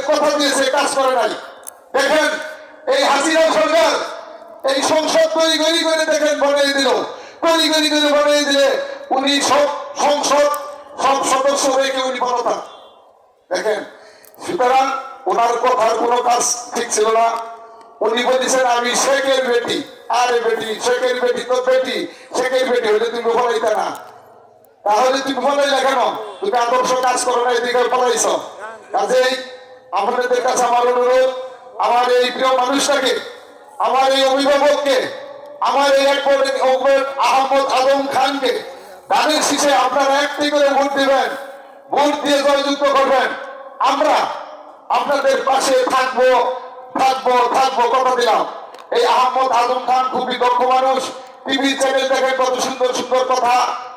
কথা দিয়েছে কাজ করে নাই। দেখেন এই হাসিনা সরকার এই সংসদ তৈরি করে দেখেন বানিয়ে দিল, তৈরি করে বানিয়ে দিলে উনি সব সংসদ সব সদস্য রেখে উনি ভালো থাক। দেখেন সুতরাং ওনার কথার কোনো কাজ ঠিক ছিল না। উনি বলেছেন আমি শেখের বেটি। আরে বেটি, শেখের বেটি তো বেটি, শেখের বেটি হলে তুমি ফলাইতে না, তাহলে তুমি ফলাইলে কেন? তুমি আদর্শ কাজ করো না, এদিকে ফলাইছ। কাজেই আপনাদের কাছে আমার অনুরোধ, আমার এই প্রিয় মানুষটাকে, আমার এই অভিভাবককে, আমার এই আহমদ আদম খানকে দানের শীষে আপনারা একটি করে ভোট দিবেন, ভোট দিয়ে জয়যুক্ত করবেন। আমরা আপনাদের পাশে থাকবো থাকবো থাকবো, কথা দিলাম। এই আহমদ আদম খান খুবই দক্ষ মানুষ। টিভি চ্যানেল দেখে কত সুন্দর সুন্দর কথা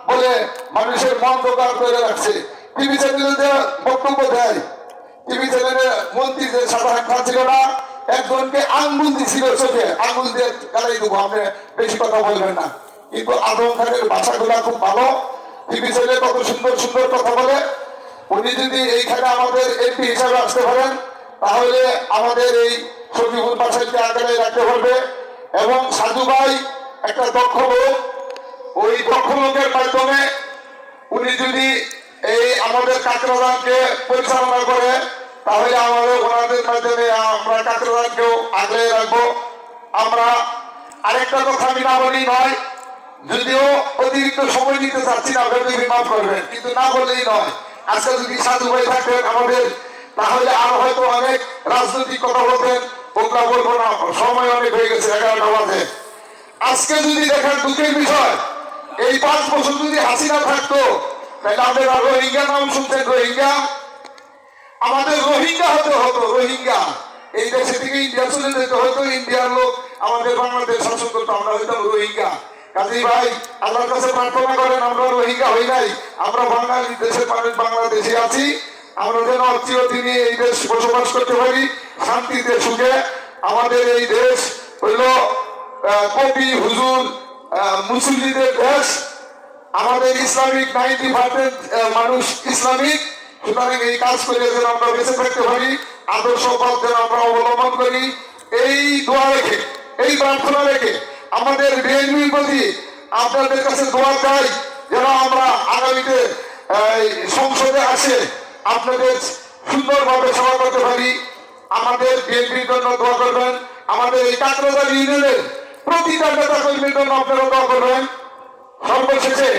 বলে মানুষের মন দোকান করে রাখছে। টিভি চ্যানেলে যে বক্তব্য দেয়, টিভি চ্যানেলে মন্ত্রী যে সাধারণ খান ছিল না, একজনকে আঙ্গুল দিছিল চোখে, আঙ্গুল দিয়ে গালাই দেবো, আপনি বেশি কথা বলবেন না। কিন্তু আদম খানের ভাষাগুলা খুব ভালো। টিভি চ্যানেলে কত সুন্দর সুন্দর কথা বলে। উনি যদি এইখানে আমাদের এমপি হিসাবে আসতে পারেন, তাহলে আমাদের এই শফিকুল বাসাইকে আগে রাখতে পারবে। এবং সাধু ভাই একটা দক্ষ লোক, ওই দক্ষ লোকের মাধ্যমে উনি যদি এই আমাদের কাকরাদানকে পরিচালনা করে, তাহলে আমাদের ওনাদের মাধ্যমে আমরা কাকরাদানকেও আগলে রাখবো। আমরা আরেকটা কথা আমি না বলি নয়, যদিও অতিরিক্ত সময় নিতে চাচ্ছি না, ভেবে মাফ করবেন, কিন্তু না বললেই নয়। আজকে যদি সাধু ভাই থাকতেন আমাদের, তাহলে আর হয়তো অনেক রাজনৈতিক কথা বলতেন, ওগুলা বলবো না, সময় অনেক হয়ে গেছে, 11টা বাজে। আজকে যদি দেখেন দুঃখের বিষয়, এই 5 বছর যদি হাসিনা থাকতো, তাহলে আপনারা রোহিঙ্গা নাম শুনছেন, রোহিঙ্গা, আমাদের রোহিঙ্গা হতে হতো, রোহিঙ্গা। এই দেশে থেকে ইন্ডিয়া চলে যেতে হয়তো, ইন্ডিয়ার লোক আমাদের বাংলাদেশ শাসন করতো, আমরা হইতাম রোহিঙ্গা। কাজী ভাই আল্লাহর কাছে প্রার্থনা করেন আমরা রোহিঙ্গা হই নাই, আমরা বাঙালি দেশের মানুষ, বাংলাদেশে আছি। আমরা যেন চিরদিনই এই দেশ বসবাস করতে পারি শান্তিতে সুখে। আমাদের এই দেশ হইল কবি হুজুর মুসলিমদের দেশ। আমাদের ইসলামিক 90% মানুষ ইসলামিক। সুতরাং এই কাজ করে যেন আমরা বেঁচে থাকতে পারি, আদর্শ পথ যেন আমরা অবলম্বন করি, এই দোয়া রেখে, এই প্রার্থনা রেখে আমাদের বিএনপির প্রতি আপনাদের কাছে দোয়া চাই, যেন আমরা আগামীতে সংসদে আসে আপনাদের সুন্দরভাবে সেবা করতে পারি। আমাদের বিএনপির জন্য দোয়া করবেন। আমাদের এই কাকরাদান ইউনিয়নের প্রতিটা নেতা কর্মীর জন্য আপনারা দোয়া করবেন। সর্বশেষে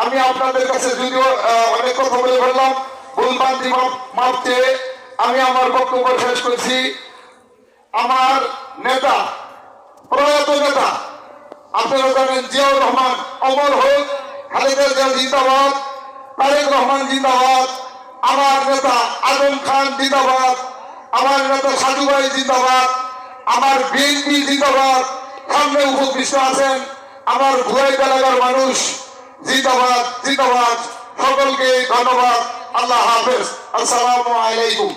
আমি আপনাদের কাছে যদিও অনেক কথা বলে ফেললাম, ভুলভ্রান্তি মাপ চেয়ে আমি আমার বক্তব্য শেষ করছি। আমার নেতা, প্রয়াত নেতা আপনারা জানেন জিয়াউর রহমান অমর হোক, খালেদা জিয়া জিন্দাবাদ, তারেক রহমান জিন্দাবাদ, আমার নেতা আজম খান জিন্দাবাদ, আমার নেতা সাধু ভাই জিন্দাবাদ, আমার বিএনপি জিন্দাবাদ। সামনে উপবিষ্ট আছেন আমার ভুয়াই এলাকার মানুষ, জিন্দাবাদ জিন্দাবাদ। সকলকে ধন্যবাদ। আল্লাহ হাফেজ। আসসালামু আলাইকুম।